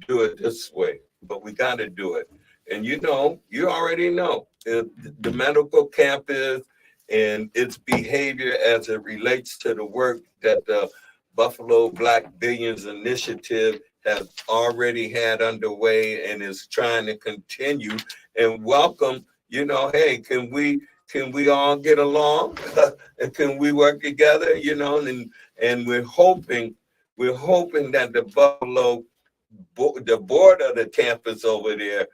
do it this way, but we got to do it. And you already know the medical campus and its behavior as it relates to the work that the Buffalo Black Billions Initiative has already had underway and is trying to continue. And welcome, hey, can we all get along? And can we work together? And we're hoping that the board of the campus over there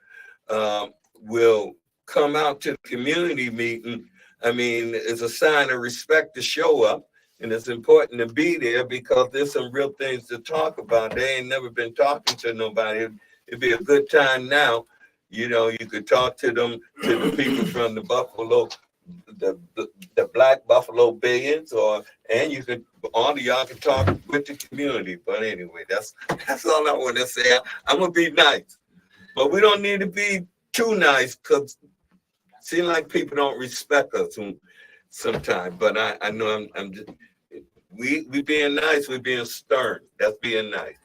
will come out to the community meeting. I mean, it's a sign of respect to show up, and it's important to be there because there's some real things to talk about. They ain't never been talking to nobody. It'd be a good time now. You could talk to the people from the Buffalo, the Black Buffalo Billions, and all of y'all can talk with the community. But anyway, that's all I want to say. I'm gonna be nice, but we don't need to be too nice because it seems like people don't respect us sometimes. But I know I'm just we being nice, we being stern. That's being nice.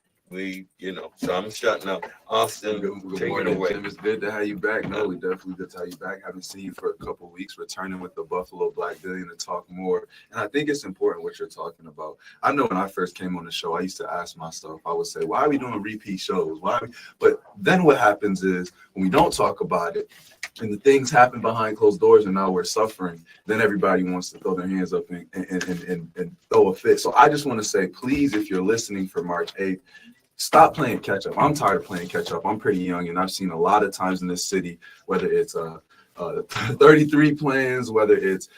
So I'm shutting up. Austin, good morning, Jim. It's good to have you back. No, we definitely good to have you back. Haven't seen you for a couple of weeks, returning with the Buffalo Black Billion to talk more. And I think it's important what you're talking about. I know when I first came on the show, I used to ask myself, I would say, why are we doing repeat shows? But then what happens is when we don't talk about it, and the things happen behind closed doors and now we're suffering, then everybody wants to throw their hands up and throw a fit. So I just want to say, please, if you're listening for March 8th, stop playing catch up. I'm tired of playing catch up. I'm pretty young, and I've seen a lot of times in this city, whether it's 33 plans, whether it's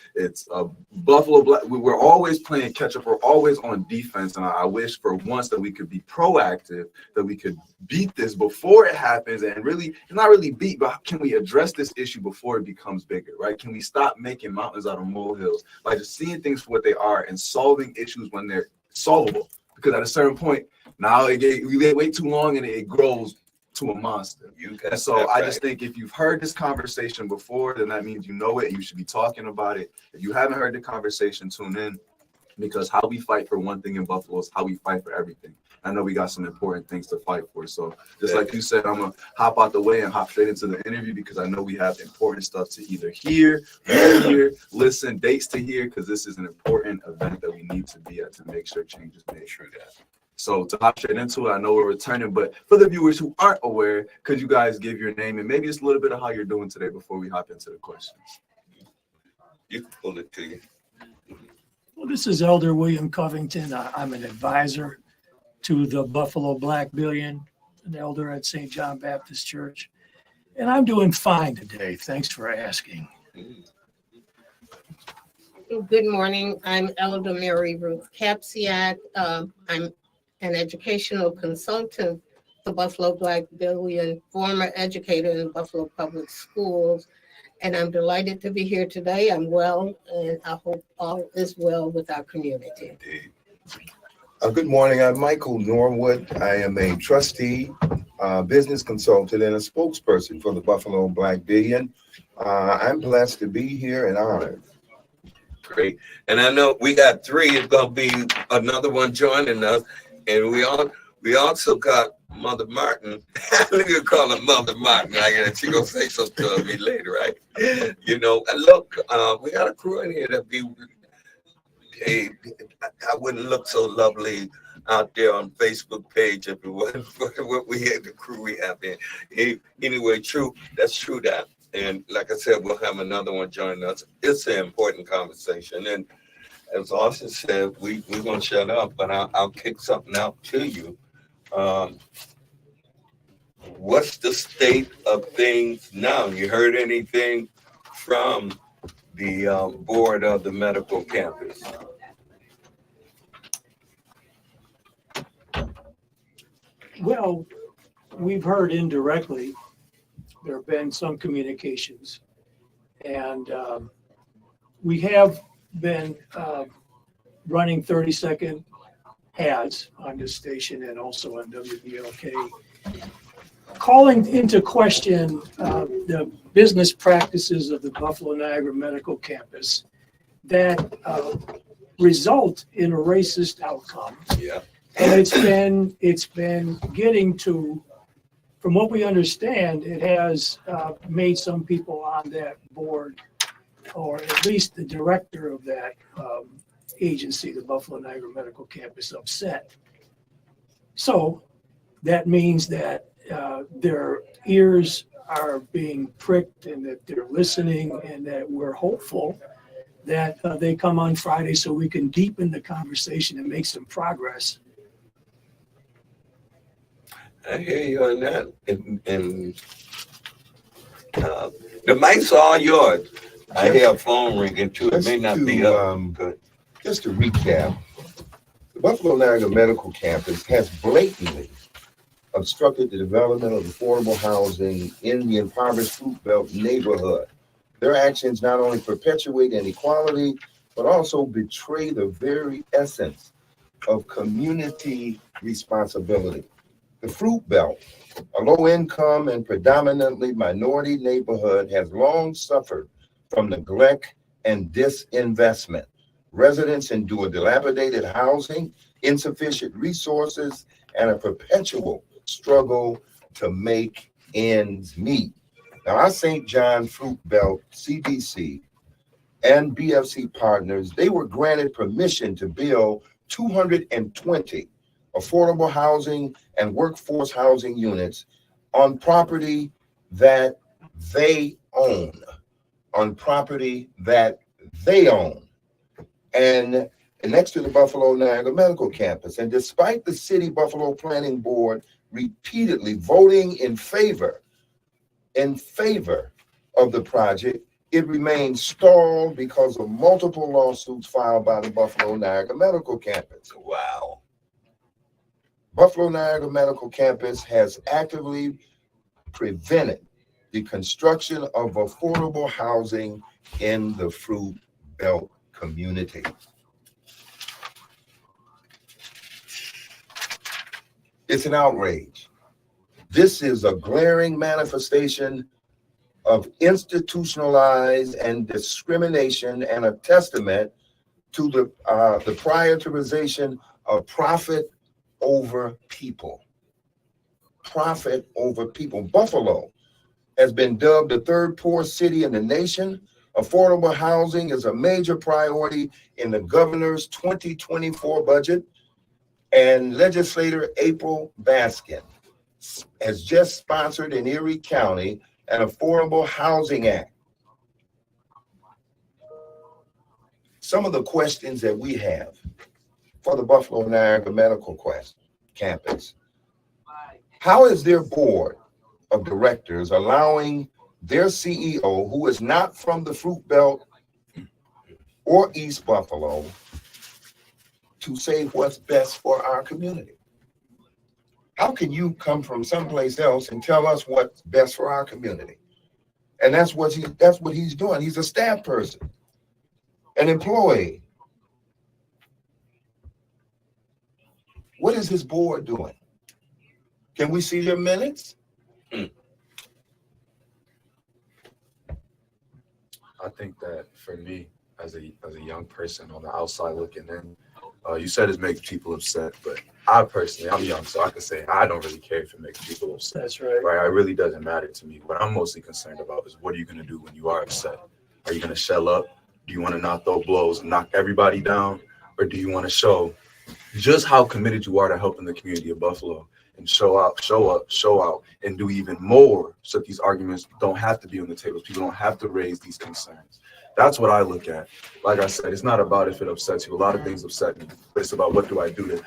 Buffalo Black, we're always playing catch up. We're always on defense, and I wish for once that we could be proactive, that we could beat this before it happens, and really, not really beat, but can we address this issue before it becomes bigger, right? Can we stop making mountains out of molehills by just seeing things for what they are and solving issues when they're solvable? Because at a certain point, now we wait too long and it grows to a monster. And so I just think if you've heard this conversation before, then that means you know it and you should be talking about it. If you haven't heard the conversation, tune in, because how we fight for one thing in Buffalo is how we fight for everything. I know we got some important things to fight for. So just like you said, I'm going to hop out the way and hop straight into the interview because I know we have important stuff to either hear, listen, dates to hear, because this is an important event that we need to be at to make sure change is made. True that. So to hop straight into it, I know we're returning, but for the viewers who aren't aware, could you guys give your name and maybe just a little bit of how you're doing today before we hop into the questions? You can pull it to you. Well, this is Elder William Covington. I'm an advisor to the Buffalo Black Billion, an elder at St. John Baptist Church. And I'm doing fine today. Thanks for asking. Good morning. I'm Elder Mary Ruth Capsiak. I'm an educational consultant for Buffalo Black Billion, former educator in Buffalo Public Schools. And I'm delighted to be here today. I'm well, and I hope all is well with our community. Good morning. I'm Michael Norwood. I am a trustee, business consultant, and a spokesperson for the Buffalo Black Billion. I'm blessed to be here and honored. Great. And I know we got three. It's going to be another one joining us. And we also got Mother Martin. Let me call her Mother Martin. She's going to say something to me later, right? Look, we got a crew in here that I wouldn't look so lovely out there on Facebook page if it wasn't for what we had, the crew we have in. Anyway, that's true that. And like I said, we'll have another one joining us. It's an important conversation. And as Austin said, we're going to shut up, but I'll kick something out to you. What's the state of things now? You heard anything from the board of the medical campus? Well, we've heard indirectly. There have been some communications. And we have been running 30-second ads on this station and also on WBLK, calling into question the business practices of the Buffalo Niagara Medical Campus that result in a racist outcome. Yeah. And it's been getting to from what we understand, it has made some people on that board, or at least the director of that agency, the Buffalo Niagara Medical Campus, upset. So that means that their ears are being pricked and that they're listening, and that we're hopeful that they come on Friday so we can deepen the conversation and make some progress. I hear you on that. And the mics are all yours. I hear a phone ringing too. It may not be up. Good. Just to recap, the Buffalo Niagara Medical Campus has blatantly obstructed the development of affordable housing in the impoverished Fruit Belt neighborhood. Their actions not only perpetuate inequality, but also betray the very essence of community responsibility. The Fruit Belt, a low-income and predominantly minority neighborhood, has long suffered from neglect and disinvestment. Residents endure dilapidated housing, insufficient resources, and a perpetual struggle to make ends meet. Now, our St. John Fruit Belt CDC and BFC partners, they were granted permission to build 220 affordable housing and workforce housing units on property that they own, and next to the Buffalo Niagara Medical Campus. And despite the City Buffalo Planning Board repeatedly voting in favor of the project, it remains stalled because of multiple lawsuits filed by the Buffalo Niagara Medical Campus. Wow. Buffalo Niagara Medical Campus has actively prevented the construction of affordable housing in the Fruit Belt community. It's an outrage. This is a glaring manifestation of institutionalized and discrimination, and a testament to the prioritization of profit over people. Profit over people. Buffalo has been dubbed the third poorest city in the nation. Affordable housing is a major priority in the governor's 2024 budget, and legislator April Baskin has just sponsored in Erie County an Affordable Housing Act. Some of the questions that we have for the Buffalo Niagara Medical Campus: how is their board of directors allowing their CEO, who is not from the Fruit Belt or East Buffalo, to say what's best for our community? How can you come from someplace else and tell us what's best for our community? And that's what he's doing. He's a staff person, an employee. What is his board doing? Can we see their minutes? I think that for me, as a young person on the outside looking in, you said it makes people upset, but I personally, I'm young, so I can say I don't really care if it makes people upset. That's right. Right? It really doesn't matter to me. What I'm mostly concerned about is, what are you going to do when you are upset? Are you going to shell up? Do you want to not throw blows and knock everybody down? Or do you want to show just how committed you are to helping the community of Buffalo, and show out, and do even more so that these arguments don't have to be on the table. People don't have to raise these concerns. That's what I look at. Like I said, it's not about if it upsets you. A lot of things upset me, but it's about what do I do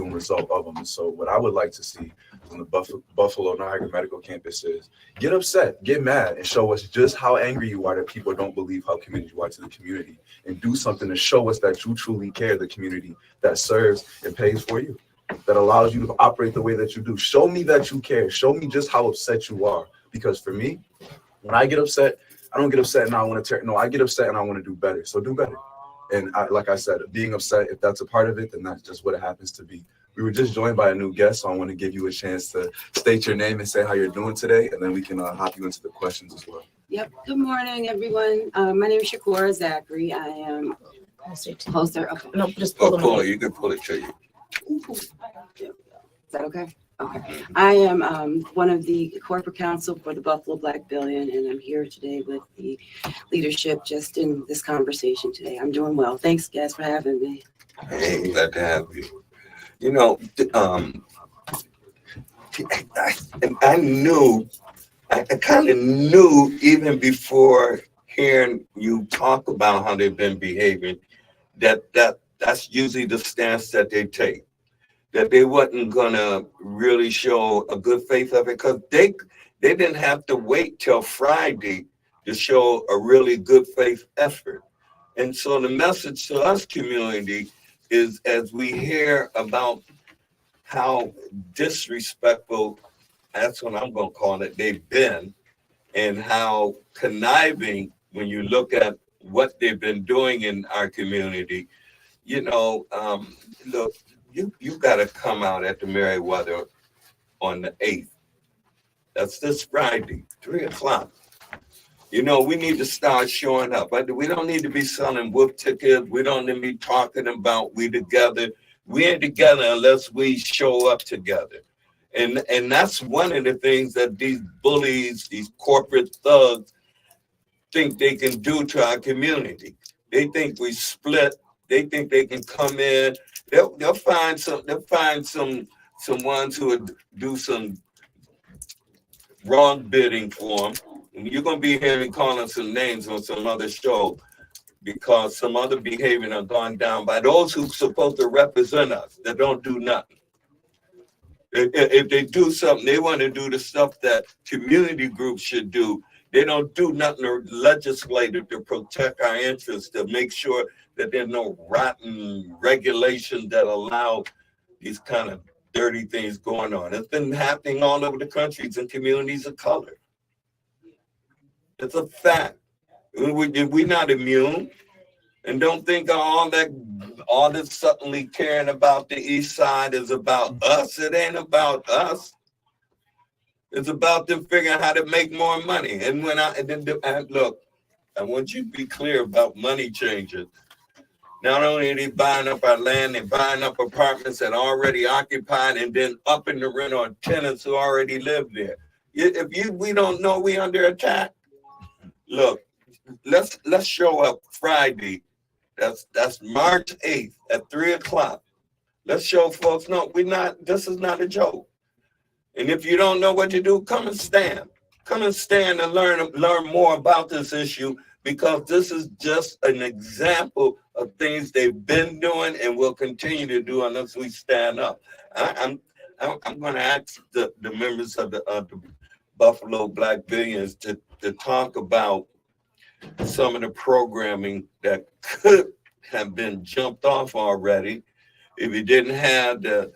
in result of them. And so what I would like to see on the Buffalo Niagara Medical Campus is get upset, get mad, and show us just how angry you are that people don't believe how committed you are to the community, and do something to show us that you truly care, the community that serves and pays for you, that allows you to operate the way that you do. Show me that you care. Show me just how upset you are. Because for me, when I get upset, I don't get upset and I want to tear. No, I get upset and I want to do better. So do better. And like I said, being upset, if that's a part of it, then that's just what it happens to be. We were just joined by a new guest, so I want to give you a chance to state your name and say how you're doing today, and then we can hop you into the questions as well. Yep. Good morning, everyone. My name is Shakura Zachary. I am closer. Okay. No, just Oh, pull it. You can pull it to you. Is that okay? Okay. I am one of the corporate counsel for the Buffalo Black Billion, and I'm here today with the leadership just in this conversation today. I'm doing well. Thanks, guys, for having me. Hey, glad to have you. You know, I knew, I kind of knew even before hearing you talk about how they've been behaving, that's usually the stance that they take. That they wasn't gonna really show a good faith of it because they didn't have to wait till Friday to show a really good faith effort. And so the message to us community is as we hear about how disrespectful, that's what I'm gonna call it, they've been, and how conniving when you look at what they've been doing in our community, you know, look, you got to come out at the Merriweather on the 8th. That's this Friday, 3:00. You know, we need to start showing up. We don't need to be selling wolf tickets. We don't need to be talking about we together. We ain't together unless we show up together. And that's one of the things that these bullies, these corporate thugs, think they can do to our community. They think we split. They think they can come in. They'll find some ones who would do some wrong bidding for them. And you're gonna be hearing calling some names on some other show because some other behavior have gone down by those who's supposed to represent us that don't do nothing. If they do something, they want to do the stuff that community groups should do. They don't do nothing or legislative to protect our interests, to make sure that there's no rotten regulations that allow these kind of dirty things going on. It's been happening all over the countries in communities of color. It's a fact. We're not immune. And don't think all this suddenly caring about the East Side is about us. It ain't about us. It's about them figuring out how to make more money. And look, I want you to be clear about money changes. Not only are they buying up our land, they're buying up apartments that are already occupied and then upping the rent on tenants who already live there. We don't know we under attack. Look, let's show up Friday. That's March 8th at 3:00. Let's show folks, no, this is not a joke. And if you don't know what to do, come and stand. Come and stand and learn more about this issue, because this is just an example of things they've been doing and will continue to do unless we stand up. I'm going to ask the members of the Buffalo Black Billions to talk about some of the programming that could have been jumped off already if you didn't have the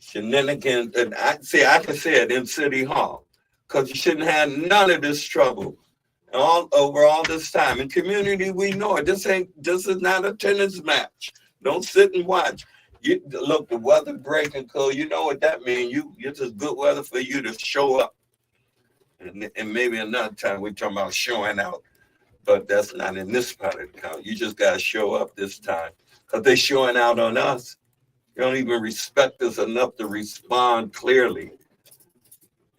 shenanigans. And I can say it in City Hall, because you shouldn't have none of this trouble over all this time. In community, we know it. This is not a tennis match. Don't sit and watch. Look, the weather breaking cold. You know what that means. It's just good weather for you to show up. And maybe another time we're talking about showing out. But that's not in this part of the count. You just got to show up this time, because they're showing out on us. They don't even respect us enough to respond clearly.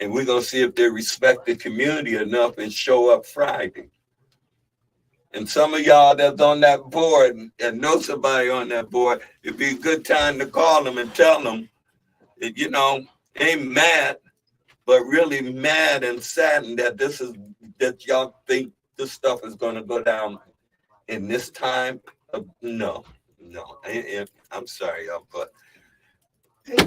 And we're going to see if they respect the community enough and show up Friday. And some of y'all that's on that board and know somebody on that board, it'd be a good time to call them and tell them that, ain't mad, but really mad and saddened that y'all think this stuff is going to go down in this time. No. I'm sorry, y'all, but.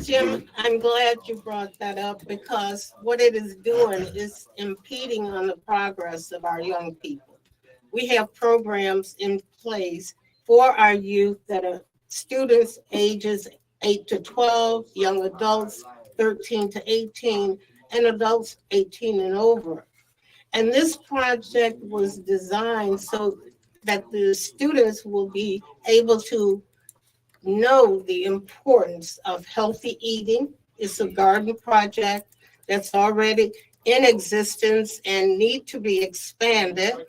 Jim, I'm glad you brought that up, because what it is doing is impeding on the progress of our young people. We have programs in place for our youth that are students ages 8 to 12, young adults 13 to 18, and adults 18 and over. And this project was designed so that the students will be able to know the importance of healthy eating. It's a garden project that's already in existence and need to be expanded.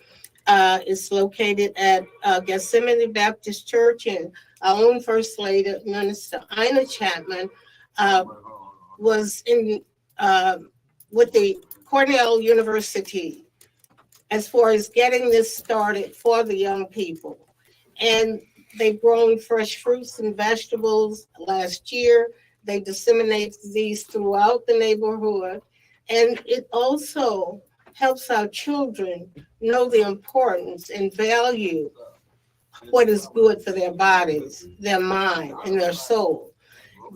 It's located at Gethsemane Baptist Church, and our own First Lady, Minister Ina Chapman, was in with the Cornell University as far as getting this started for the young people. And they've grown fresh fruits and vegetables last year. They disseminate these throughout the neighborhood. And it also helps our children know the importance and value what is good for their bodies, their mind, and their soul.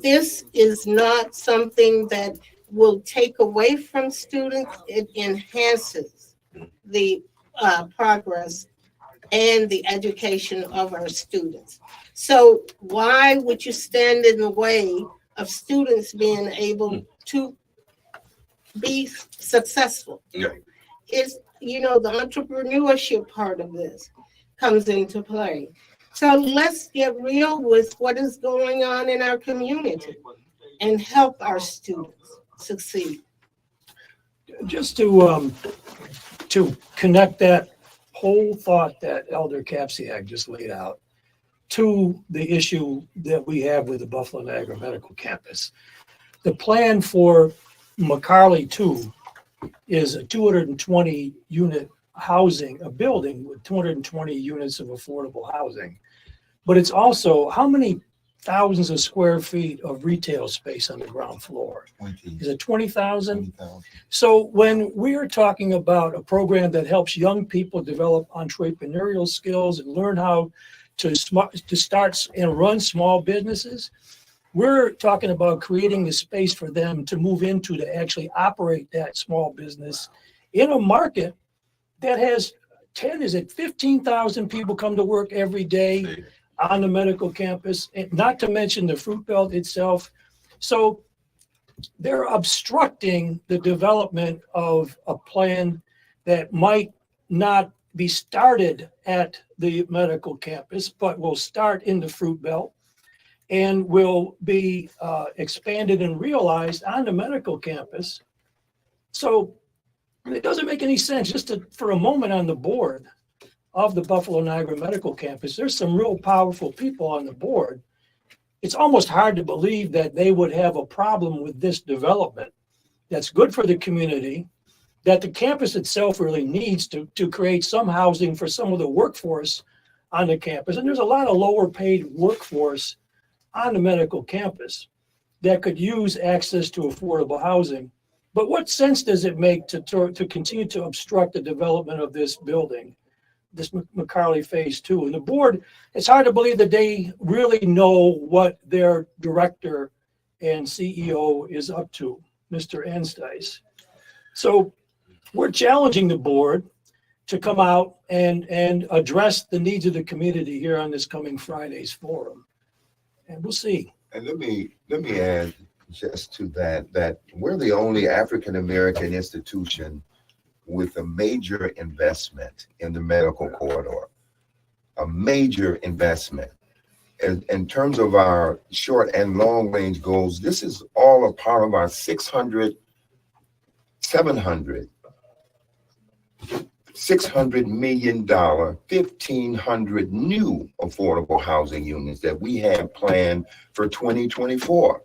This is not something that will take away from students. It enhances the progress and the education of our students. So why would you stand in the way of students being able to be successful? Yeah. It's, the entrepreneurship part of this comes into play. So let's get real with what is going on in our community and help our students succeed. Just to connect that whole thought that Elder Kapsiak just laid out to the issue that we have with the Buffalo Niagara Medical Campus. The plan for McCarley 2 is a 220 unit housing, a building with 220 units of affordable housing. But it's also how many thousands of square feet of retail space on the ground floor? 20, Is it 20,000? 20,000. So when we're talking about a program that helps young people develop entrepreneurial skills and learn how to start and run small businesses, we're talking about creating the space for them to move into to actually operate that small business in a market that has 15,000 people come to work every day on the medical campus, and not to mention the fruit belt itself. So they're obstructing the development of a plan that might not be started at the medical campus, but will start in the fruit belt and will be expanded and realized on the medical campus. So it doesn't make any sense. Just for a moment on the board of the Buffalo Niagara Medical Campus, there's some real powerful people on the board. It's almost hard to believe that they would have a problem with this development that's good for the community, that the campus itself really needs to create some housing for some of the workforce on the campus. And there's a lot of lower paid workforce on the medical campus that could use access to affordable housing. But what sense does it make to continue to obstruct the development of this building, this McCarley Phase 2? And the board, it's hard to believe that they really know what their director and CEO is up to, Mr. Anstice. So we're challenging the board to come out and address the needs of the community here on this coming Friday's forum. And we'll see. And let me add just to that we're the only African-American institution with a major investment in the medical corridor, a major investment. In terms of our short and long range goals, this is all a part of our $600 million, 1,500 new affordable housing units that we have planned for 2024.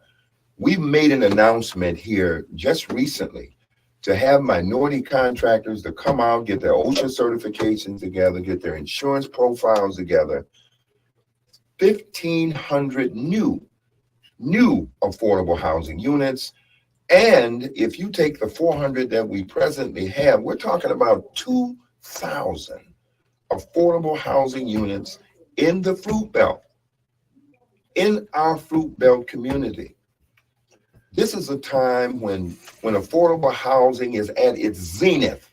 We've made an announcement here just recently to have minority contractors to come out, get their OSHA certifications together, get their insurance profiles together. 1,500 new affordable housing units. And if you take the 400 that we presently have, we're talking about 2,000 affordable housing units in the fruit belt, in our fruit belt community. This is a time when affordable housing is at its zenith.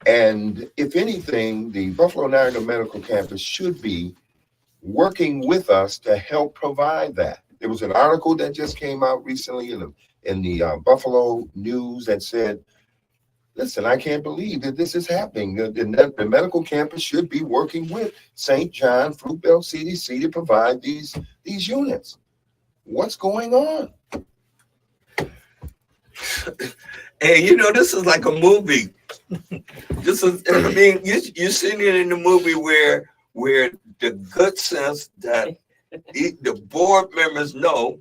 And if anything, the Buffalo Niagara Medical Campus should be working with us to help provide that. There was an article that just came out recently in the Buffalo News that said, listen, I can't believe that this is happening. The medical campus should be working with St. John Fruit Belt CDC to provide these units. What's going on? And this is like a movie. You're sitting in the movie where the good sense that the board members know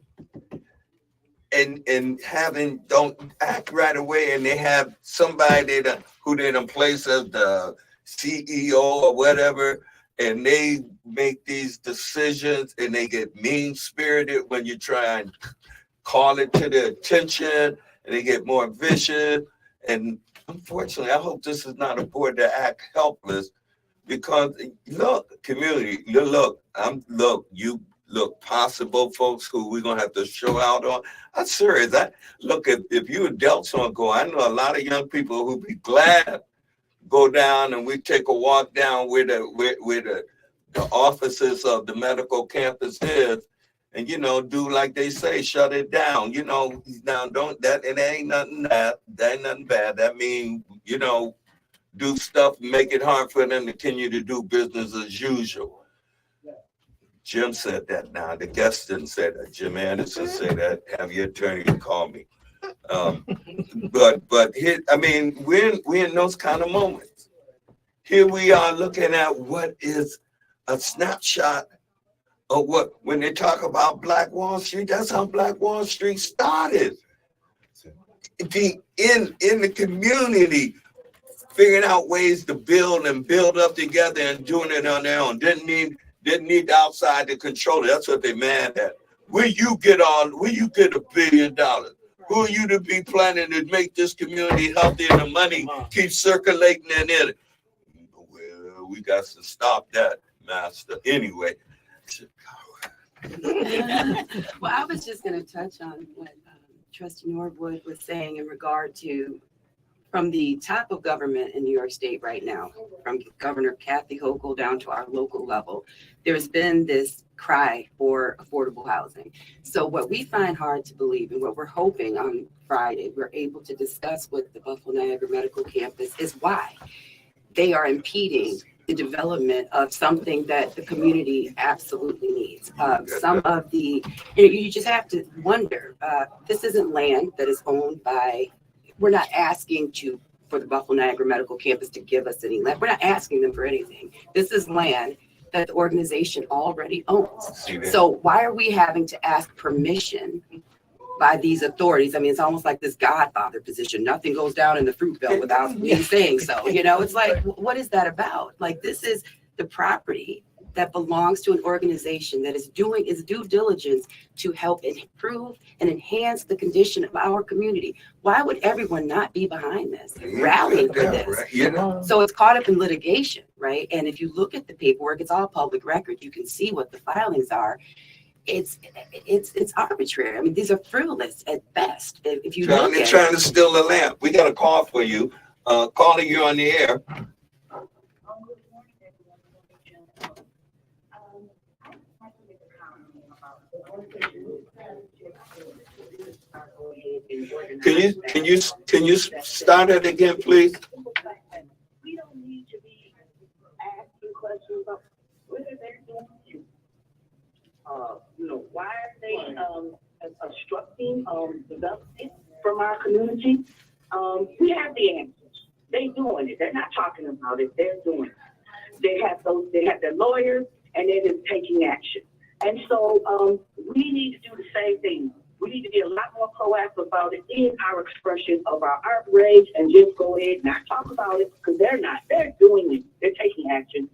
and don't act right away, and they have somebody who they done place as the CEO or whatever, and they make these decisions, and they get mean spirited when you try and call it to their attention, and they get more vicious. And unfortunately, I hope this is not a board that act helpless, because look, community, you look possible folks who we're gonna have to show out on. I'm serious. Look, if you adults want to go, I know a lot of young people who be glad go down, and we take a walk down where the offices of the medical campus is, and do like they say, shut it down. Now don't that it ain't nothing that ain't nothing bad. That mean do stuff, make it hard for them to continue to do business as usual. Jim said that. Now the guest didn't say that. Jim Anderson said that. Have your attorney call me. But here, I mean, we're in those kind of moments. Here we are looking at what is a snapshot of what, when they talk about Black Wall Street, that's how Black Wall Street started. In the community, figuring out ways to build up together and doing it on their own. Didn't need the outside to control it. That's what they mad at. Will you get $1 billion? Who are you to be planning to make this community healthy and the money keep circulating in it? Well, we got to stop that, master. Anyway. Well, I was just going to touch on what Trustee Norwood was saying in regard to from the top of government in New York State right now, from Governor Kathy Hochul down to our local level, there's been this cry for affordable housing. So what we find hard to believe, and what we're hoping on Friday we're able to discuss with the Buffalo Niagara Medical Campus, is why they are impeding the development of something that the community absolutely needs. Some of the, you just have to wonder, this isn't land that is owned by, we're not asking for the Buffalo Niagara Medical Campus to give us any land. We're not asking them for anything. This is land that the organization already owns. So why are we having to ask permission by these authorities? I mean, it's almost like this Godfather position. Nothing goes down in the fruit belt without me saying so. It's like, what is that about? Like, this is the property that belongs to an organization that is doing its due diligence to help improve and enhance the condition of our community. Why would everyone not be behind this, rallying for this? Right. So it's caught up in litigation, right? And if you look at the paperwork, it's all public record. You can see what the filings are. It's arbitrary. I mean, these are frivolous at best. If you look at trying to steal the lamp. We got a call for you. Calling you on the air. Can you start it again, please? We don't need to be asking questions about whether they're doing why are they obstructing development from our community? We have the answers. They're doing it. They're not talking about it. They're doing it. They have their lawyers, and they're just taking action. And so we need to do the same thing. We need to be a lot more proactive about it in our expression of our outrage, and just go ahead and not talk about it, because they're not. They're doing it. They're taking action.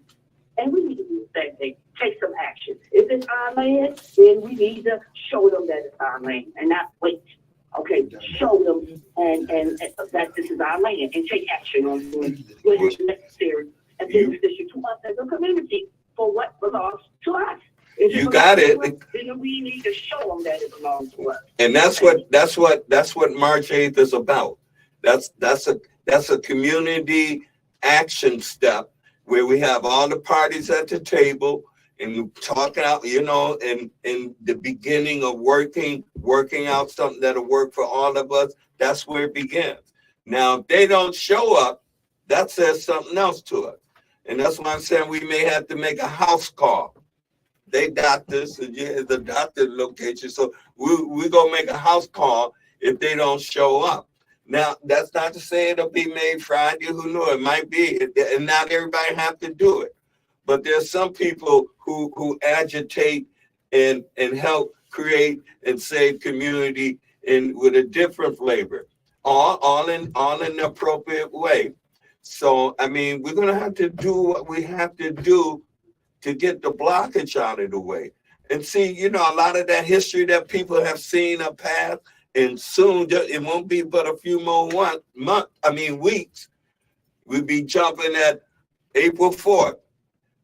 And we need to do the same thing. Take some action. If it's our land, then we need to show them that it's our land and not wait. Okay, show them and that this is our land, and take action on doing what is necessary and beneficial to us as a community for what belongs to us. You got it. Then we need to show them that it belongs to us. And that's what March 8th is about. That's a community action step where we have all the parties at the table and talking out, in the beginning of working out something that'll work for all of us. That's where it begins. Now, if they don't show up, that says something else to us. And that's why I'm saying we may have to make a house call. They got this, and the doctor location. So we're going to make a house call if they don't show up. Now, that's not to say it'll be made Friday. Who knows? It might be. And not everybody have to do it. But there's some people who agitate and help create and save community and with a different flavor, all in the appropriate way. So I mean, we're gonna have to do what we have to do to get the blockage out of the way. And see, you know, a lot of that history that people have seen a path, and soon it won't be but a few more weeks. We'll be jumping at April 4th.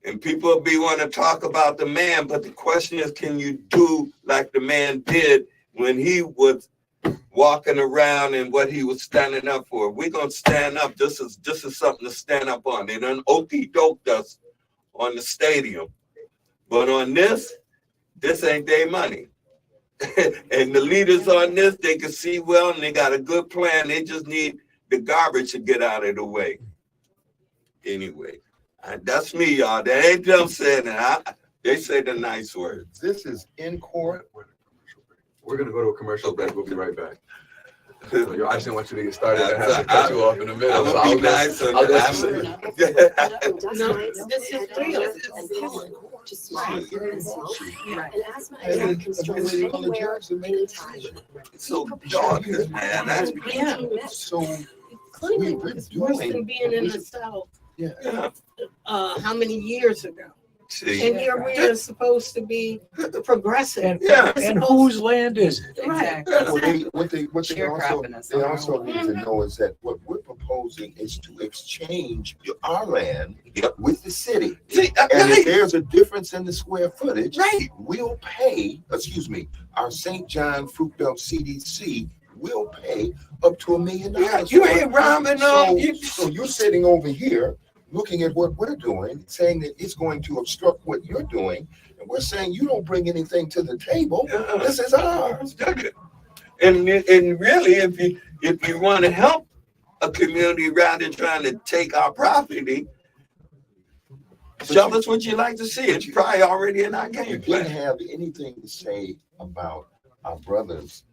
And people will be want to talk about the man, but the question is, can you do like the man did when he was walking around and what he was standing up for? We're gonna stand up. This is something to stand up on. They done okey-doked us on the stadium, but on this ain't their money. And the leaders on this, they can see well, and they got a good plan. They just need the garbage to get out of the way. Anyway. That's me, y'all. That ain't them saying it. They say the nice words. This is in court. We're gonna go to a commercial break. We'll be right back. So, I just didn't want you to get started and have to cut you off in the middle. So I'll be nice. I'll let you No, this is real. So dark, man. That's So Clearly, we're it's worse than doing. being in the South. yeah. How many years ago? See, And here we are supposed to be progressive. And, Yeah. We're and supposed- whose land is it? Right. Well, what they Sharecropping us. also need to know is that what we're proposing is to exchange our land Yep. with the city. see, And if right, there's a difference in the square footage, right. we'll pay, our St. John Fruit Belt CDC will pay up to $1 million. Yeah, you ain't rhyming on. So you're sitting over here, looking at what we're doing, saying that it's going to obstruct what you're doing. And we're saying you don't bring anything to the table. This is ours. And really, if you want to help a community rather than trying to take our property, tell us what you like to see. It's probably already in our You game didn't plan. have anything to say about our brothers,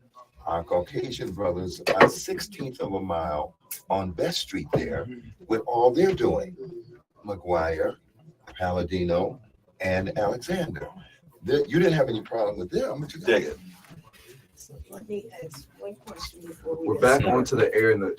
our Caucasian brothers, a 16th of a mile on Best Street there with all they're doing. McGuire, Palladino, and Alexander. You didn't have any problem with them, but you Dig it. Let me ask one question before we We're back start. onto the air in the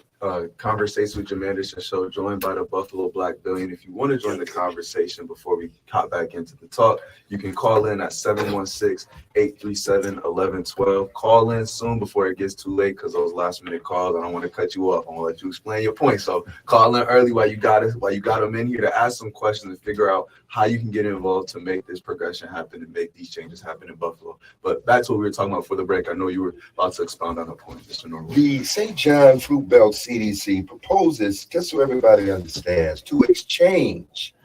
Conversation with Jim Anderson show, joined by the Buffalo Black Billion. If you want to join the conversation before we hop back into the talk, you can call in at 716-837-1112. Call in soon before it gets too late, because those last minute calls, I don't want to cut you off. I want to let you explain your point. So call in early while you got them in here to ask some questions and figure out how you can get involved to make this progression happen and make these changes happen in Buffalo. But back to what we were talking about for the break. I know you were about to expound on a point, Mr. Norwood. The St. John Fruit Belt CDC proposes, just so everybody understands, to exchange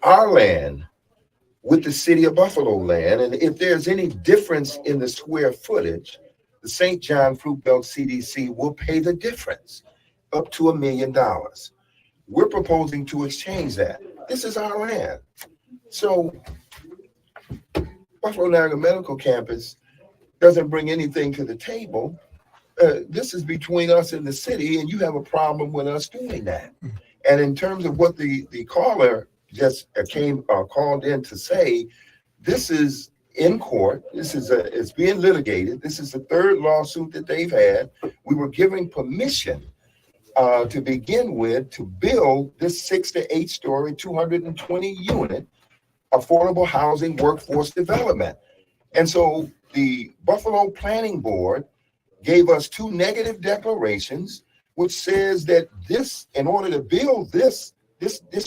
our land with the city of Buffalo land. And if there's any difference in the square footage, the St. John Fruit Belt CDC will pay the difference, up to $1 million. We're proposing to exchange that. This is our land. So Buffalo Niagara Medical Campus doesn't bring anything to the table. This is between us and the city, and you have a problem with us doing that. And in terms of what the caller just called in to say, this is in court. It's being litigated. This is the third lawsuit that they've had. We were given permission to begin with to build this 6 to 8 story, 220 unit affordable housing workforce development. And so the Buffalo Planning Board gave us 2 negative declarations, which says that in order to build this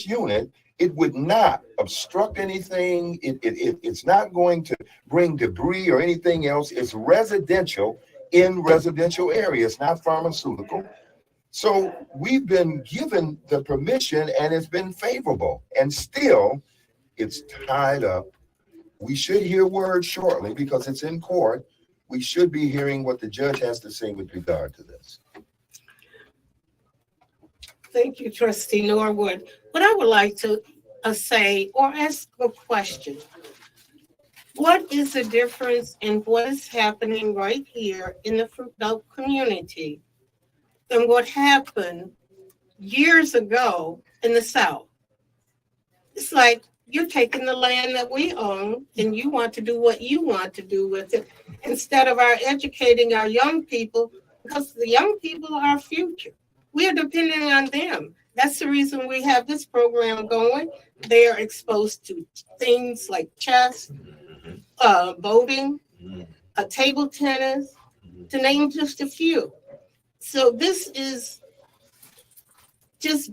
unit, it would not obstruct anything. It's not going to bring debris or anything else. It's residential in residential areas, not pharmaceutical. So we've been given the permission and it's been favorable, and still it's tied up. We should hear word shortly because it's in court. We should be hearing what the judge has to say with regard to this. Thank you, Trustee Norwood. What I would like to say or ask a question. What is the difference in what is happening right here in the Fruit Belt community than what happened years ago in the South? It's like you're taking the land that we own and you want to do what you want to do with it instead of our educating our young people, because the young people are our future. We are depending on them. That's the reason we have this program going. They are exposed to things like chess, boating, table tennis, to name just a few. So this is just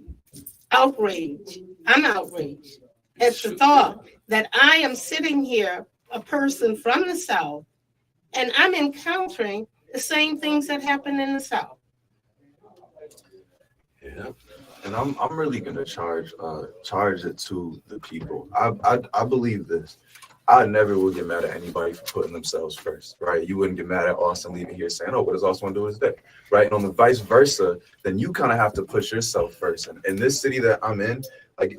outrage. I'm outraged at the thought that I am sitting here, a person from the South, and I'm encountering the same things that happen in the South. Yeah. And I'm really gonna charge it to the people. I believe this. I never will get mad at anybody for putting themselves first, right? You wouldn't get mad at Austin leaving here saying, "Oh, what does Austin want to do his day?" Right? And on the vice versa, then you kind of have to put yourself first. And in this city that I'm in, like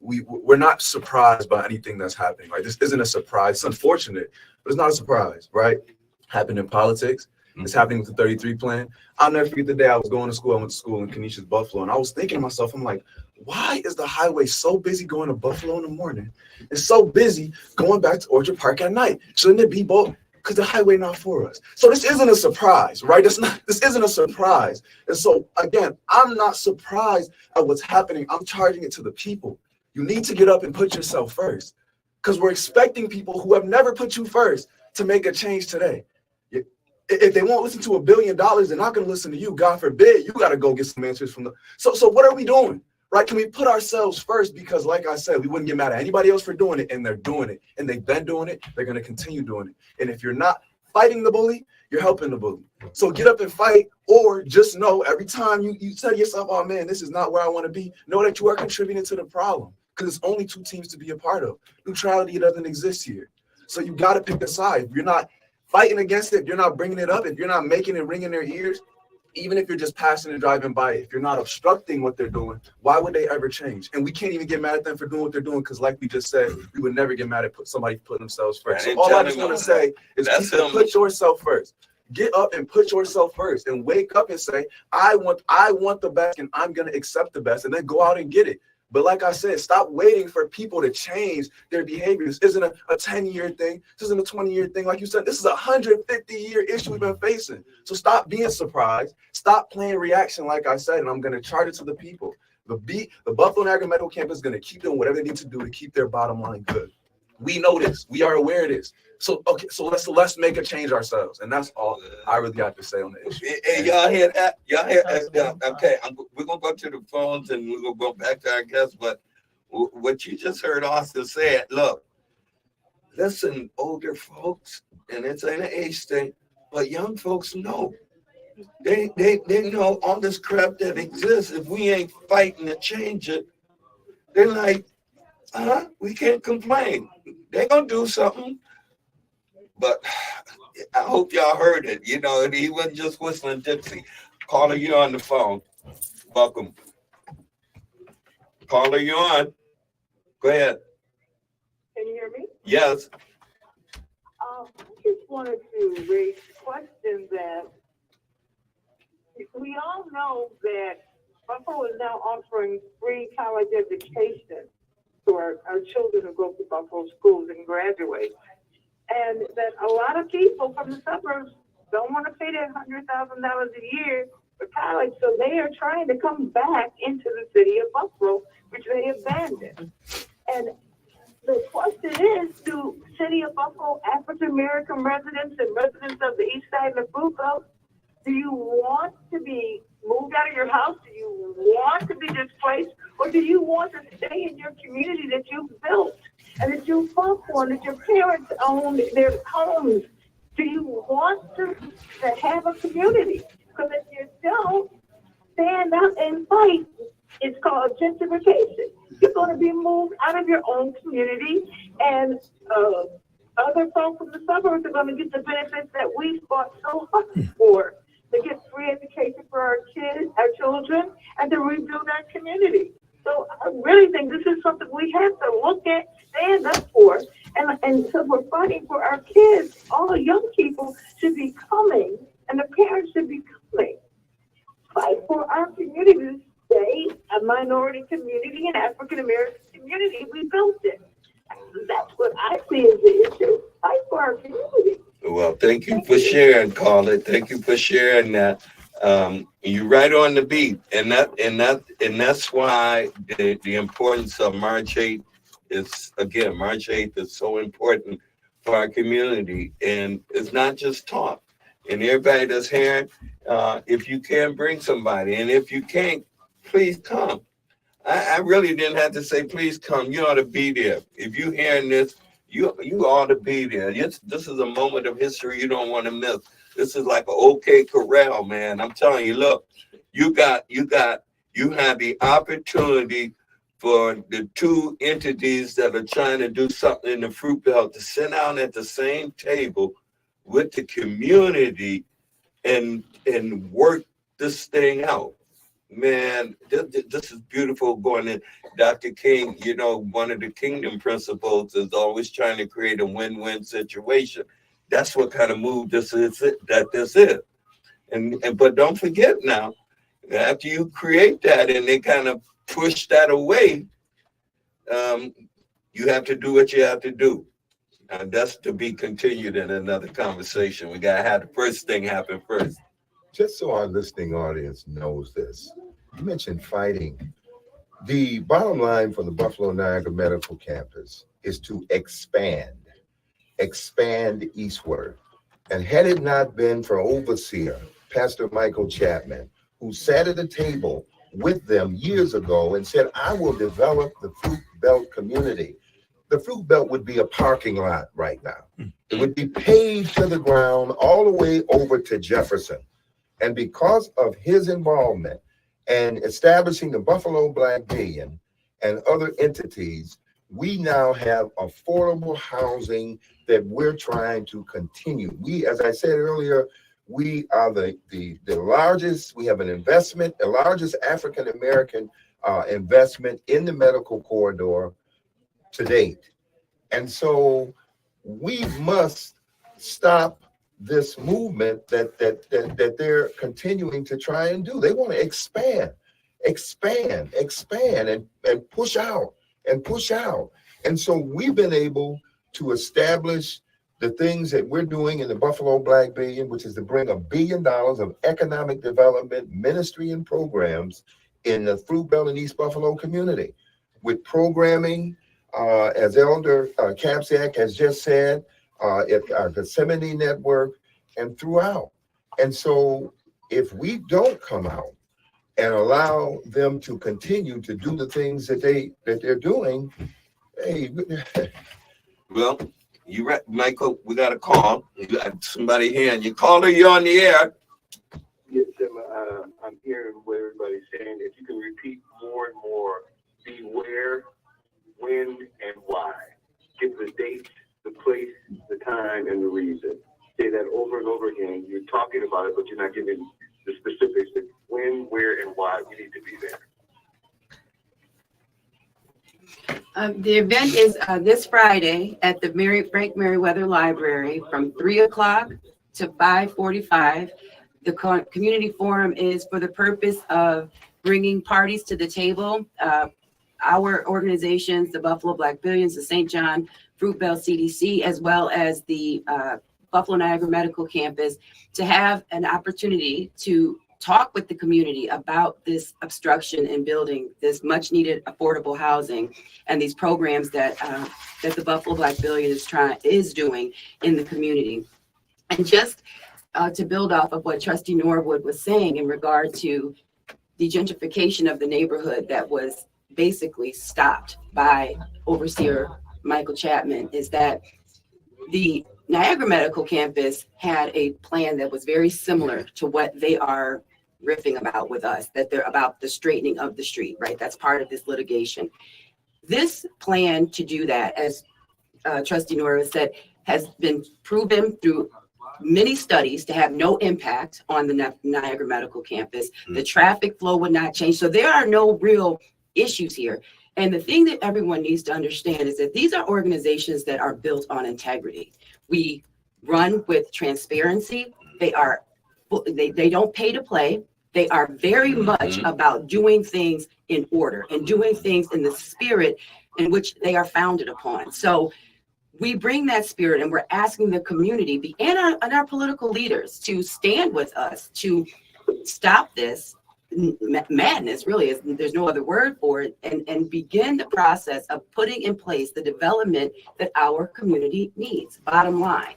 we're not surprised by anything that's happening. Like this isn't a surprise. It's unfortunate, but it's not a surprise, right? Happened in politics. It's happening with the 33 plan. I'll never forget the day I was going to school. I went to school in Canisius, Buffalo, and I was thinking to myself, I'm like, why is the highway so busy going to Buffalo in the morning? It's so busy going back to Orchard Park at night. Shouldn't it be both? Because the highway not for us. So this isn't a surprise, right? This isn't a surprise. And so again, I'm not surprised at what's happening. I'm charging it to the people. You need to get up and put yourself first, because we're expecting people who have never put you first to make a change today. If they won't listen to $1 billion, they're not going to listen to you. God forbid, you got to go get some answers from them. So what are we doing? Right? Can we put ourselves first? Because like I said, we wouldn't get mad at anybody else for doing it, and they're doing it, and they've been doing it. They're going to continue doing it. And if you're not fighting the bully, you're helping the bully. So get up and fight, or just know every time you tell yourself, oh man, this is not where I want to be, know that you are contributing to the problem, because it's only two teams to be a part of. Neutrality doesn't exist here. So you got to pick a side. If you're not fighting against it, if you're not bringing it up, if you're not making it ring in their ears, even if you're just passing and driving by, if you're not obstructing what they're doing, why would they ever change? And we can't even get mad at them for doing what they're doing, because like we just said, we would never get mad at somebody putting themselves first. So all I just want to say is put yourself first. Get up and put yourself first, and wake up and say, I want the best, and I'm going to accept the best, and then go out and get it. But like I said, stop waiting for people to change their behavior. This isn't a 10-year thing. This isn't a 20-year thing. Like you said, this is a 150-year issue we've been facing. So stop being surprised. Stop playing reaction, like I said, and I'm going to charge it to the people. The Buffalo and Agri Medical Campus is going to keep doing whatever they need to do to keep their bottom line good. We know this. We are aware of this. So okay, so let's make a change ourselves, and that's all I really got to say on the issue. Hey, y'all hear that? Y'all hear that? Okay, we're gonna go to the phones and we're gonna go back to our guests. But what you just heard Austin said, look, listen, older folks, and it's an age thing, but young folks know. They know all this crap that exists. If we ain't fighting to change it, they're like, we can't complain. They're gonna do something. But I hope y'all heard it. You know, he wasn't just whistling Dixie. Caller, you're on the phone. Welcome. Caller, you're on. Go ahead. Can you hear me? Yes. I just wanted to raise the question that we all know that Buffalo is now offering free college education to our children who go to Buffalo schools and graduate. And that a lot of people from the suburbs don't want to pay that $100,000 a year for college, so they are trying to come back into the city of Buffalo, which they abandoned. And the question is, do city of Buffalo African-American residents and residents of the east side of the Buffalo, do you want to be moved out of your house? Do you want to be displaced? Or do you want to stay in your community that you've built and that you fought for, and that your parents owned their homes? Do you want to have a community? Because if you don't stand up and fight, it's called gentrification. You're going to be moved out of your own community, and other folks from the suburbs are going to get the benefits that we fought so hard for, to get free education for our kids, our children, and to rebuild our community. So I really think this is something we have to look at, stand up for, and so we're fighting for our kids. All the young people should be coming, and the parents should be coming. Fight for our community to stay a minority community, an African American community, we built it. That's what I see as the issue. Fight for our community. Well, thank you for sharing, Carla. Thank you for sharing that. You're right on the beat, and that's why the importance of March 8th is, again, March 8th is so important for our community, and it's not just talk. And everybody that's hearing, if you can, bring somebody, and if you can't, please come. I really didn't have to say please come. You ought to be there. If you're hearing this, you ought to be there. This is a moment of history you don't want to miss. This is like an OK Corral, man. I'm telling you, look, you have the opportunity for the two entities that are trying to do something in the fruit belt to sit down at the same table with the community and work this thing out. Man, this is beautiful going in. Dr. King, one of the kingdom principles is always trying to create a win-win situation. That's what kind of move this is. But don't forget now, after you create that and they kind of push that away, you have to do what you have to do. And that's to be continued in another conversation. We got to have the first thing happen first. Just so our listening audience knows this, you mentioned fighting. The bottom line for the Buffalo Niagara Medical Campus is to expand eastward. And had it not been for overseer, Pastor Michael Chapman, who sat at the table with them years ago and said, I will develop the Fruit Belt community. The Fruit Belt would be a parking lot right now. It would be paved to the ground all the way over to Jefferson. And because of his involvement and establishing the Buffalo Black Billion and other entities, we now have affordable housing that we're trying to continue. We, as I said earlier, we are the largest, we have an investment, the largest African-American investment in the medical corridor to date. And so we must stop this movement that they're continuing to try and do. They want to expand and push out. And so we've been able to establish the things that we're doing in the Buffalo Black Billion, which is to bring $1 billion of economic development, ministry, and programs in the Fruit Belt and East Buffalo community. With programming, as Elder Kapsiak has just said, at our Gethsemane network and throughout. And so if we don't come out and allow them to continue to do the things that they're doing, hey. Well, you're right, Michael, we got a call. You got somebody here, and you caller, you're on the air. Yes, I'm hearing what everybody's saying. If you can repeat more and more, beware, when, and why. Give the date, the place, the time, and the reason. Say that over and over again. You're talking about it, but you're not giving the specifics of when, where, and why we need to be there. The event is this Friday at the Frank Merriweather Library from 3 o'clock to 5:45. The community forum is for the purpose of bringing parties to the table. Our organizations, the Buffalo Black Billions, the St. John Fruit Belt CDC, as well as the Buffalo Niagara Medical Campus, to have an opportunity to talk with the community about this obstruction in building this much needed affordable housing and these programs that the Buffalo Black Billion is doing in the community. And just to build off of what Trustee Norwood was saying in regard to the gentrification of the neighborhood that was basically stopped by Overseer Michael Chapman, is that the Niagara Medical Campus had a plan that was very similar to what they are riffing about with us, that they're about the straightening of the street, right? That's part of this litigation. This plan to do that, as Trustee Nora said, has been proven through many studies to have no impact on the Niagara Medical Campus. The traffic flow would not change. So there are no real issues here. And the thing that everyone needs to understand is that these are organizations that are built on integrity. We run with transparency. They don't pay to play. They are very much about doing things in order and doing things in the spirit in which they are founded upon. So we bring that spirit, and we're asking the community and our political leaders to stand with us to stop this madness, really, there's no other word for it, and begin the process of putting in place the development that our community needs. Bottom line.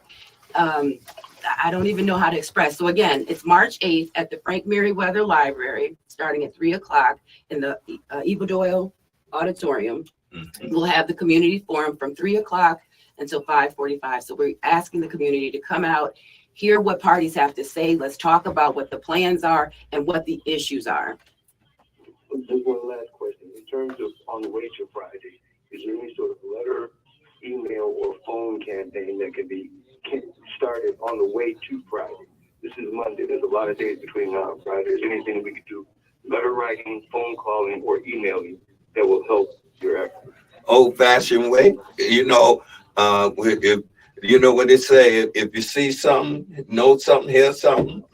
I don't even know how to express. So again, it's March 8th at the Frank Merriweather Library, starting at 3:00 in the Eva Doyle Auditorium. We'll have the community forum from 3:00 until 5:45. So we're asking the community to come out, hear what parties have to say. Let's talk about what the plans are and what the issues are. Just one last question. In terms of On the Way to Friday, is there any sort of letter, email, or phone campaign that can be started on the way to Friday? This is Monday. There's a lot of days between now and Friday. Is there anything we could do, letter writing, phone calling, or emailing, that will help your effort? Old-fashioned way, if you know what they say, if you see something, know something, hear something,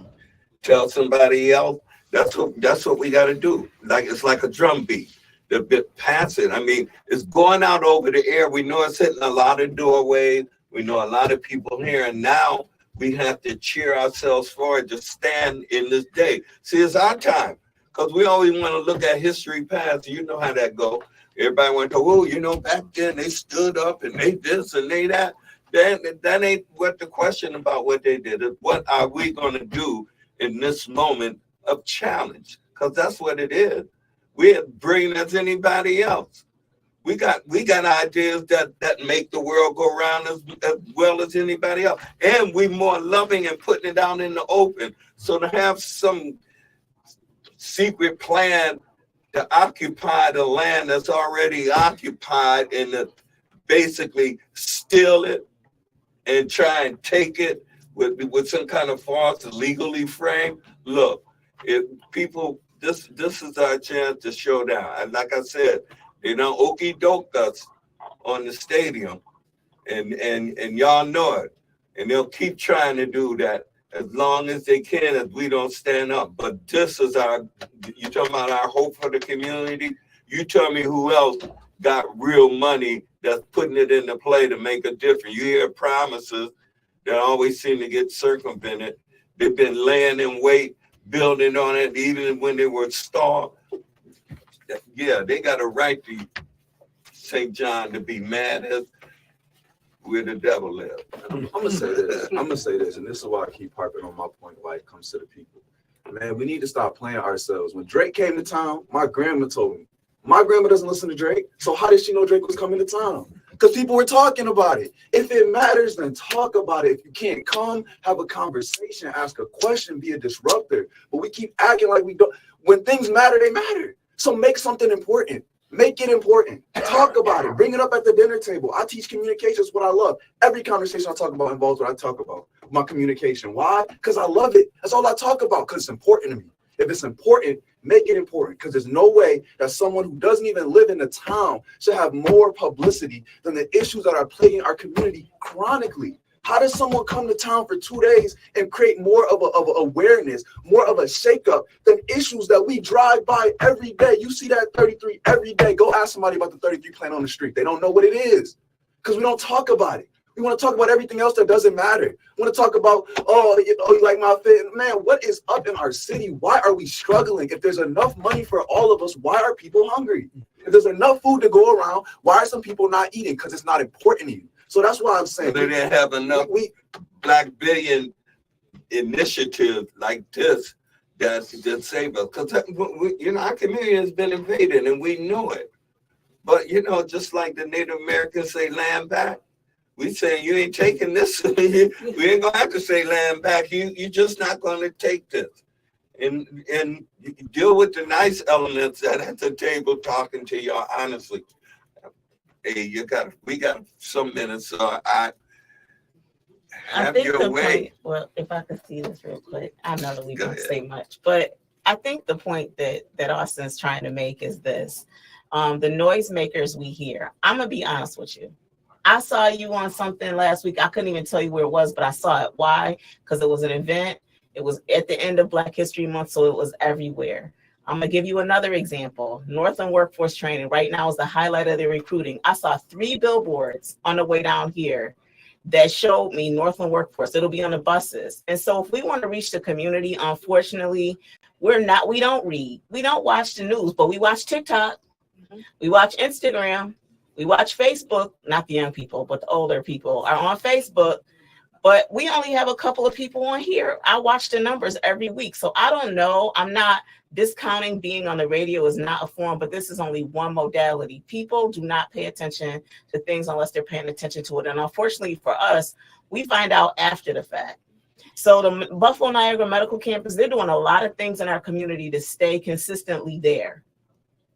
tell somebody else. That's what we got to do. It's like a drum beat. The bit pass it. I mean, it's going out over the air. We know it's hitting a lot of doorways. We know a lot of people here, and now we have to cheer ourselves forward to stand in this day. See, it's our time, because we always want to look at history past. You know how that go. Everybody went to, oh, back then they stood up and they this and they that. That ain't what the question about what they did. Is what are we going to do in this moment of challenge? Because that's what it is. We're as brilliant as anybody else. We got ideas that make the world go around as well as anybody else. And we're more loving and putting it out in the open. So to have some secret plan to occupy the land that's already occupied and to basically steal it and try and take it with some kind of farce legally framed. Look, if people, this is our chance to show down. And like I said, they don't okey doke us on the stadium, and y'all know it. And they'll keep trying to do that as long as they can, as we don't stand up. But this is you talking about our hope for the community? You tell me who else got real money that's putting it into play to make a difference. You hear promises that always seem to get circumvented. They've been laying in wait, building on it, even when they were stalled. Yeah, they got a right to St. John to be mad at where the devil lives. I'm gonna say this, and this is why I keep harping on my point why it comes to the people. Man, we need to stop playing ourselves. When Drake came to town, my grandma told me. My grandma doesn't listen to Drake, so how did she know Drake was coming to town? Because people were talking about it. If it matters, then talk about it. If you can't come, have a conversation, ask a question, be a disruptor. But we keep acting like we don't. When things matter, they matter. So make something important. Make it important. Talk about it. Bring it up at the dinner table. I teach communication. It's what I love. Every conversation I talk about involves what I talk about, my communication. Why? Because I love it. That's all I talk about, because it's important to me. If it's important, make it important, because there's no way that someone who doesn't even live in the town should have more publicity than the issues that are plaguing our community chronically. How does someone come to town for 2 days and create more of a awareness, more of a shakeup than issues that we drive by every day? You see that 33 every day. Go ask somebody about the 33 plant on the street. They don't know what it is because we don't talk about it. We want to talk about everything else that doesn't matter. We want to talk about, you like my fit. Man, what is up in our city? Why are we struggling? If there's enough money for all of us, why are people hungry? If there's enough food to go around, why are some people not eating? Because it's not important to you. So that's why I'm saying they didn't have enough Black billion initiatives like this that save us. Because our community has been invaded and we know it. But just like the Native Americans say land back, we saying you ain't taking this. We ain't gonna have to say land back. You're just not gonna take this. And you deal with the nice elements at the table talking to y'all honestly. Hey, we got some minutes, so I think your way. Well, if I could see this real quick, I know that we don't say much, but I think the point that Austin's trying to make is this. The noisemakers we hear, I'm gonna be honest with you. I saw you on something last week. I couldn't even tell you where it was, but I saw it. Why? Because it was an event. It was at the end of Black History Month, so it was everywhere. I'm gonna give you another example. Northland Workforce Training right now is the highlight of their recruiting. I saw 3 billboards on the way down here that showed me Northland Workforce. It'll be on the buses. And so if we want to reach the community, unfortunately, we don't read, we don't watch the news, but we watch TikTok, we watch Instagram, we watch Facebook. Not the young people, but the older people are on Facebook. But we only have a couple of people on here. I watch the numbers every week. So I don't know. I'm not discounting being on the radio is not a form, but this is only one modality. People do not pay attention to things unless they're paying attention to it. And unfortunately for us, we find out after the fact. So the Buffalo Niagara Medical Campus, they're doing a lot of things in our community to stay consistently there.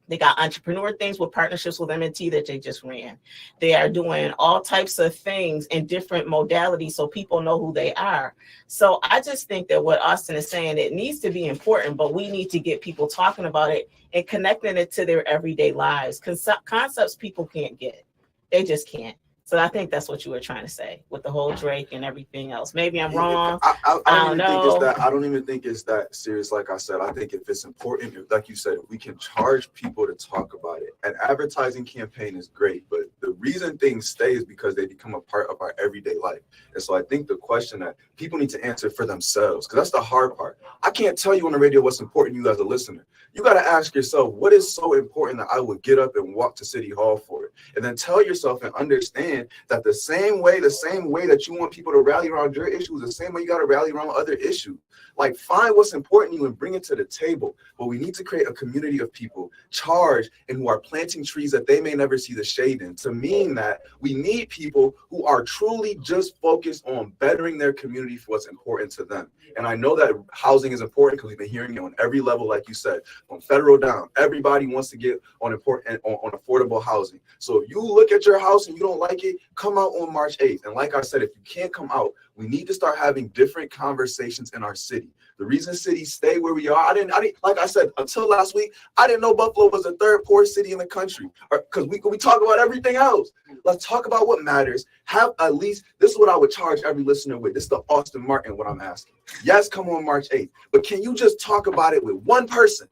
They got entrepreneur things with partnerships with M&T that they just ran. They are doing all types of things in different modalities so people know who they are. So I just think that what Austin is saying, it needs to be important, but we need to get people talking about it and connecting it to their everyday lives. Concepts people can't get. They just can't. So I think that's what you were trying to say with the whole Drake and everything else. Maybe I'm wrong. I don't know. I don't even think it's that serious. Like I said, I think if it's important, like you said, if we can charge people to talk about it. An advertising campaign is great, but the reason things stay is because they become a part of our everyday life. And so I think the question that people need to answer for themselves, because that's the hard part. I can't tell you on the radio what's important to you as a listener. You got to ask yourself, what is so important that I would get up and walk to City Hall for it? And then tell yourself and understand that the same way that you want people to rally around your issues, the same way you got to rally around other issues. Like, find what's important to you and bring it to the table. But we need to create a community of people charged and who are planting trees that they may never see the shade in. To mean that we need people who are truly just focused on bettering their community for what's important to them. And I know that housing is important because we've been hearing it on every level, like you said, from federal down. Everybody wants to get on affordable housing. So if you look at your house and you don't like it, come out on March 8th. And like I said, if you can't come out, we need to start having different conversations in our city. The reason cities stay where we are, I didn't, like I said, until last week, I didn't know Buffalo was the 3rd poorest city in the country, because we talk about everything else. Let's talk about what matters. Have at least, this is what I would charge every listener with. This is the Austin Martin, what I'm asking. Yes, come on March 8th, but can you just talk about it with one person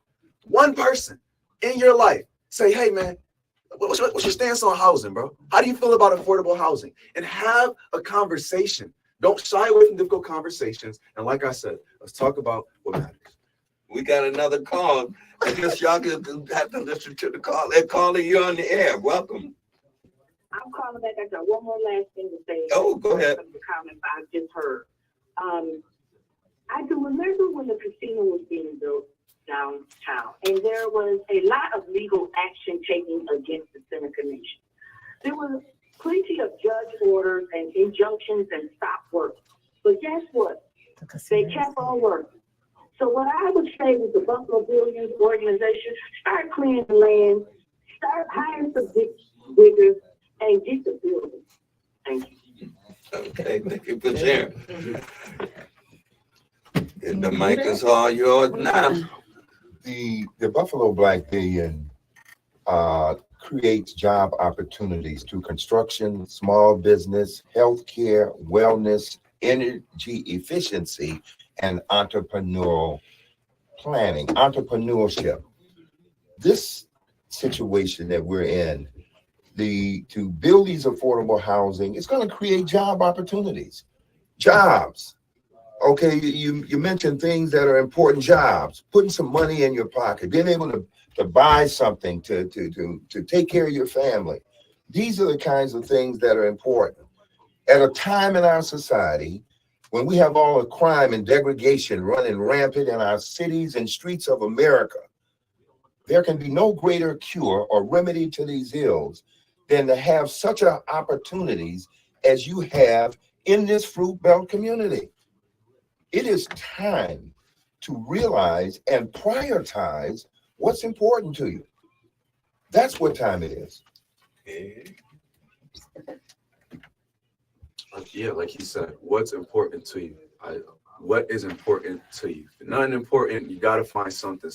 in your life? Say, hey man, what's your stance on housing, bro? How do you feel about affordable housing? And have a conversation. Don't shy away from difficult conversations. And like I said, let's talk about what matters. We got another call. I guess y'all have to listen to the call. They're calling you on the air. Welcome. I'm calling back. I got one more last thing to say. Oh, go ahead. The comments I just heard. I do remember when the casino was being built downtown, and there was a lot of legal action taken against the Seneca Nation. There was plenty of judge orders and injunctions and stop work. But guess what? They kept on working. So what I would say with the Buffalo Billions organization, start clearing the land, start hiring some diggers, and get the building. Thank you. Okay, thank you for sharing. And the mic is all yours now. The Buffalo Black Billion creates job opportunities through construction, small business, healthcare, wellness, energy efficiency, and entrepreneurial planning, entrepreneurship. This situation that we're in, to build these affordable housing, it's going to create job opportunities. Jobs. Okay, you mentioned things that are important jobs, putting some money in your pocket, being able to buy something to take care of your family. These are the kinds of things that are important. At a time in our society when we have all the crime and degradation running rampant in our cities and streets of America, there can be no greater cure or remedy to these ills than to have such opportunities as you have in this Fruit Belt community. It is time to realize and prioritize what's important to you. That's what time it is. Yeah, like he said, what's important to you? What is important to you? If nothing important, you got to find something.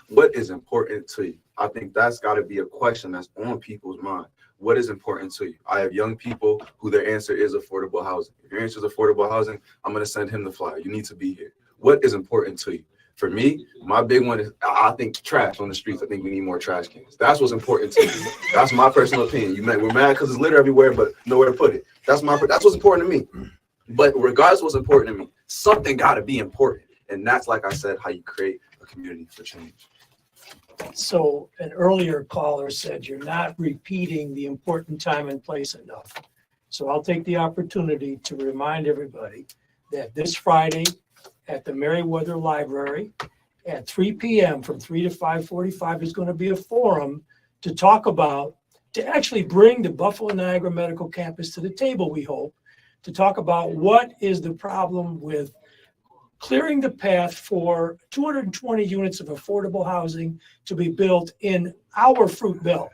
What is important to you? I think that's got to be a question that's on people's mind. What is important to you? I have young people who their answer is affordable housing. If your answer is affordable housing, I'm going to send him the flyer. You need to be here. What is important to you? For me, my big one is I think trash on the streets. I think we need more trash cans. That's what's important to me. That's my personal opinion. We're mad because it's litter everywhere, but nowhere to put it. That's what's important to me. But regardless of what's important to me, something got to be important. And that's, like I said, how you create a community for change. So an earlier caller said you're not repeating the important time and place enough. So I'll take the opportunity to remind everybody that this Friday at the Merriweather Library at 3 p.m. from 3 to 5:45 is going to be a forum to actually bring the Buffalo Niagara Medical Campus to the table, we hope, to talk about what is the problem with clearing the path for 220 units of affordable housing to be built in our fruit belt,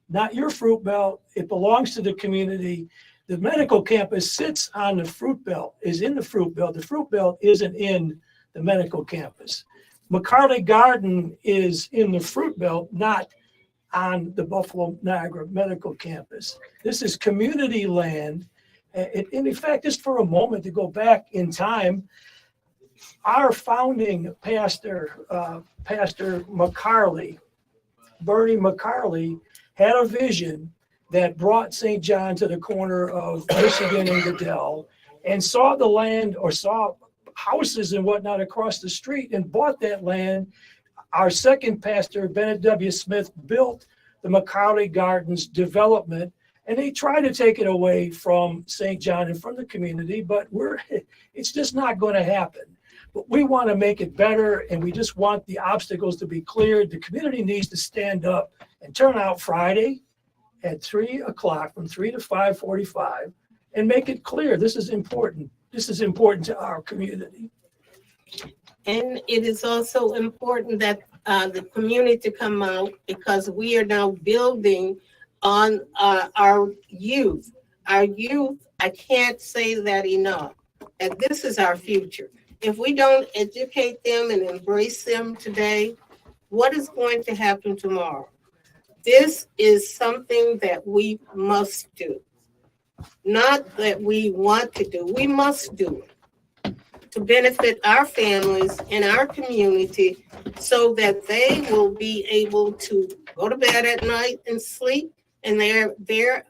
not your fruit belt. It belongs to the community. The medical campus sits on the fruit belt, is in the fruit belt. The fruit belt isn't in the medical campus. McCarley Garden is in the fruit belt, not on the Buffalo Niagara Medical Campus. This is community land. And in fact, just for a moment to go back in time, our founding pastor, Pastor McCarley, Bernie McCarley, had a vision that brought St. John to the corner of Michigan and Goodell, and saw the land, or saw houses and whatnot across the street, and bought that land. Our second pastor, Bennett W. Smith, built the McCarley Gardens development, and they tried to take it away from St. John and from the community, but it's just not going to happen. But we want to make it better, and we just want the obstacles to be cleared. The community needs to stand up and turn out Friday at 3 o'clock from 3 to 5:45 and make it clear. This is important. This is important to our community. And it is also important that the community come out, because we are now building on our youth. Our youth, I can't say that enough, and this is our future. If we don't educate them and embrace them today, what is going to happen tomorrow? This is something that we must do. Not that we want to do, we must do it to benefit our families and our community, so that they will be able to go to bed at night and sleep, and they're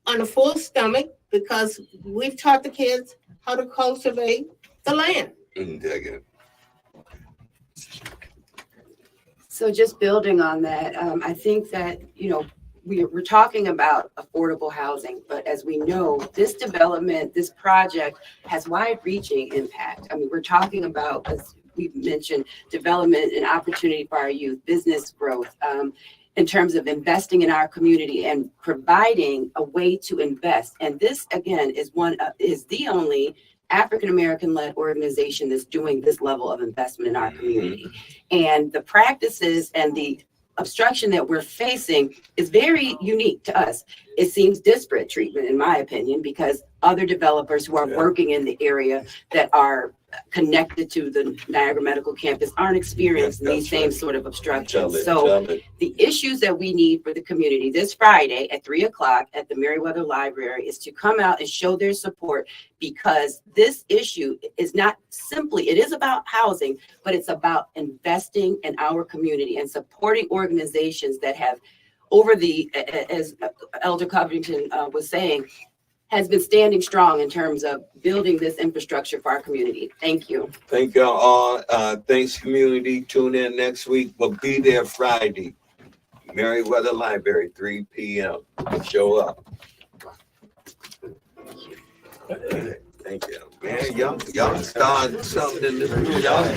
on a full stomach, because we've taught the kids how to cultivate the land. So just building on that, I think that, we're talking about affordable housing, but as we know, this development, this project has wide-reaching impact. I mean, we're talking about, as we've mentioned, development and opportunity for our youth, business growth, in terms of investing in our community and providing a way to invest. And this, again, is the only African-American led organization that's doing this level of investment in our community. And the practices and the obstruction that we're facing is very unique to us. It seems disparate treatment, in my opinion, because other developers who are working in the area that are connected to the Niagara Medical Campus aren't experiencing these same sort of obstructions. So the issues that we need for the community this Friday at 3 o'clock at the Merriweather Library is to come out and show their support, because this issue is not simply, it is about housing, but it's about investing in our community and supporting organizations that have as Elder Covington was saying, has been standing strong in terms of building this infrastructure for our community. Thank you. Thank y'all all. Thanks, community. Tune in next week. We'll be there Friday. Merriweather Library, 3 p.m. Show up. Thank you. Man, y'all started something in this. Y'all